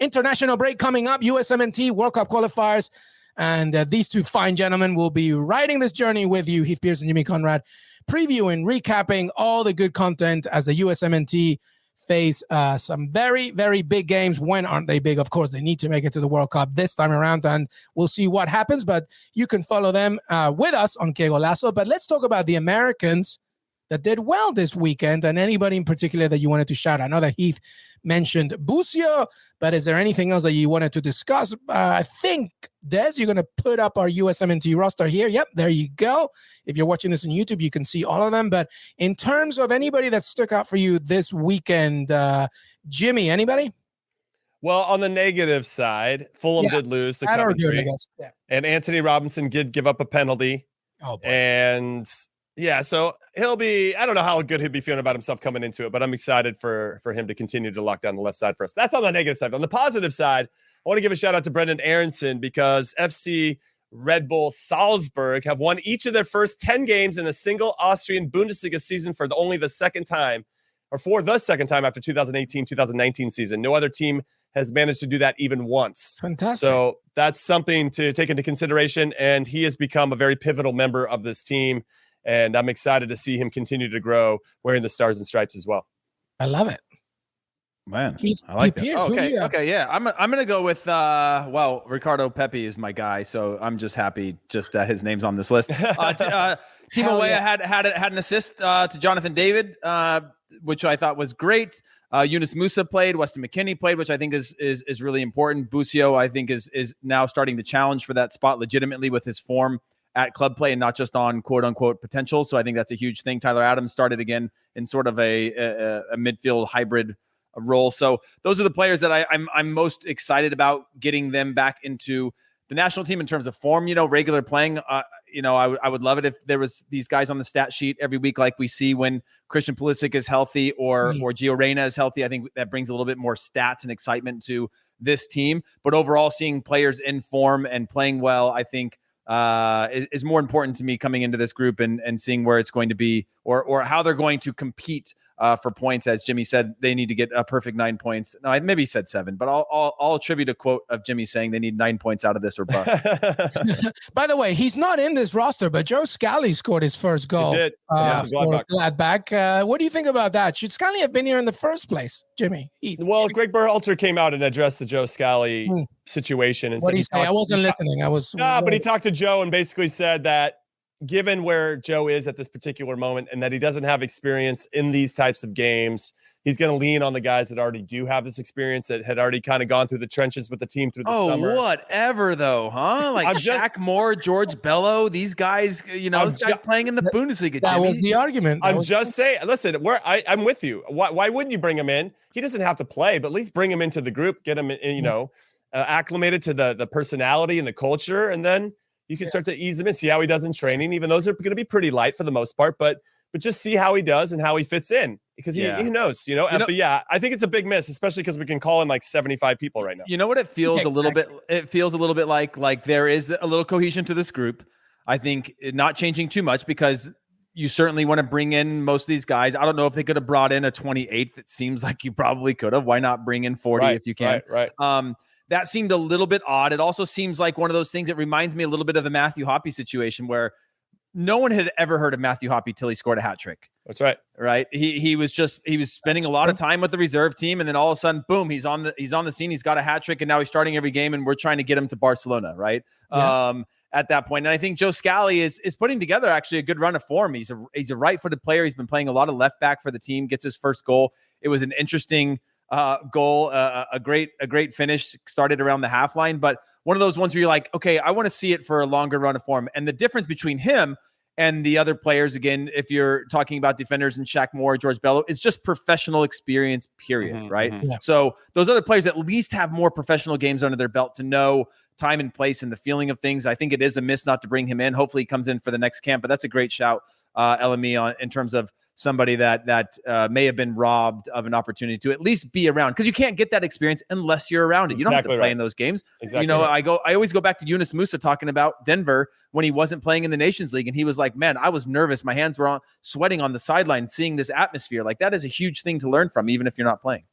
international break coming up, USMNT World Cup qualifiers. And these two fine gentlemen will be riding this journey with you, Heath, Pearce, and Jimmy Conrad, previewing, recapping all the good content as the USMNT face some very, very big games. When aren't they big? Of course, they need to make it to the World Cup this time around, and we'll see what happens. But you can follow them with us on Qué Golazo. But let's talk about the Americans that did well this weekend, and anybody in particular that you wanted to shout out. I know that Heath mentioned Borussia, but is there anything else that you wanted to discuss? I think, Des, you're going to put up our USMNT roster here. Yep, there you go. If you're watching this on YouTube, you can see all of them. But in terms of anybody that stuck out for you this weekend, Jimmy, anybody? Well, on the negative side, Fulham did lose to Coventry, and Anthony Robinson did give up a penalty. Oh, boy. And yeah, so he'll be, I don't know how good he'll be feeling about himself coming into it, but I'm excited for him to continue to lock down the left side for us. That's on the negative side. On the positive side, I want to give a shout out to Brendan Aronson because FC Red Bull Salzburg have won each of their first 10 games in a single Austrian Bundesliga season for the second time after 2018-2019 season. No other team has managed to do that even once. Fantastic. So that's something to take into consideration, and he has become a very pivotal member of this team. And I'm excited to see him continue to grow wearing the stars and stripes as well. I love it. Man, I like that. Pearce, Okay, yeah. I'm gonna go with Ricardo Pepi is my guy, so I'm just happy that his name's on this list. Timo Weah had an assist to Jonathan David, which I thought was great. Yunus Musa played, Weston McKennie played, which I think is really important. Busio, I think, is now starting to challenge for that spot legitimately with his form at club play and not just on quote unquote potential. So I think that's a huge thing. Tyler Adams started again in sort of a midfield hybrid role. So those are the players that I'm most excited about getting them back into the national team in terms of form, regular playing. I would love it if there was these guys on the stat sheet every week, like we see when Christian Pulisic is healthy or Gio Reyna is healthy. I think that brings a little bit more stats and excitement to this team, but overall seeing players in form and playing well, I think, is more important to me coming into this group and seeing where it's going to be or how they're going to compete for points. As Jimmy said, they need to get a perfect 9 points. No, maybe he said 7, but I'll attribute a quote of Jimmy saying they need 9 points out of this or bust. By the way, he's not in this roster, but Joe Scally scored his first goal for Gladbach. What do you think about that? Should Scally have been here in the first place, Jimmy? Heath? Well, Gregg Berhalter came out and addressed the Joe Scally situation. And what did he say? I wasn't listening. But he talked to Joe and basically said that given where Joe is at this particular moment and that he doesn't have experience in these types of games, he's going to lean on the guys that already do have this experience, that had already kind of gone through the trenches with the team through the summer. Oh, whatever, though, huh? Like Shaq Moore, George Bello, these guys, those guys playing in the Bundesliga. That was the argument. I'm just saying, listen, I'm with you. Why wouldn't you bring him in? He doesn't have to play, but at least bring him into the group, get him, acclimated to the personality and the culture, and then you can start to ease him in, see how he does in training. Even those are going to be pretty light for the most part, but just see how he does and how he fits in, because he knows, But yeah, I think it's a big miss, especially because we can call in like 75 people right now. You know what it feels a little bit? It feels a little bit like there is a little cohesion to this group. I think not changing too much because you certainly want to bring in most of these guys. I don't know if they could have brought in a 28th. It seems like you probably could have. Why not bring in 40 if you can? Right. That seemed a little bit odd. It also seems like one of those things that reminds me a little bit of the Matthew Hoppe situation where no one had ever heard of Matthew Hoppe till he scored a hat trick. That's right. Right. He was spending a lot of time with the reserve team, and then all of a sudden, boom, he's on the scene. He's got a hat trick, and now he's starting every game, and we're trying to get him to Barcelona. Right. Yeah. At that point. And I think Joe Scally is putting together actually a good run of form. He's a right-footed player. He's been playing a lot of left back for the team, gets his first goal. It was an interesting goal, a great finish, started around the half line, but one of those ones where you're like, okay, I want to see it for a longer run of form. And the difference between him and the other players, again, if you're talking about defenders and Shaq Moore, George Bello, it's just professional experience, period, right? Mm-hmm. Yeah. So those other players at least have more professional games under their belt to know time and place and the feeling of things. I think it is a miss not to bring him in. Hopefully he comes in for the next camp, but that's a great shout, LME, in terms of somebody that may have been robbed of an opportunity to at least be around, because you can't get that experience unless you're around it. You don't have to play in those games. Exactly. I always go back to Yunus Musa talking about Denver when he wasn't playing in the Nations League, and he was like, man, I was nervous. My hands were sweating on the sideline, seeing this atmosphere. Like, that is a huge thing to learn from, even if you're not playing.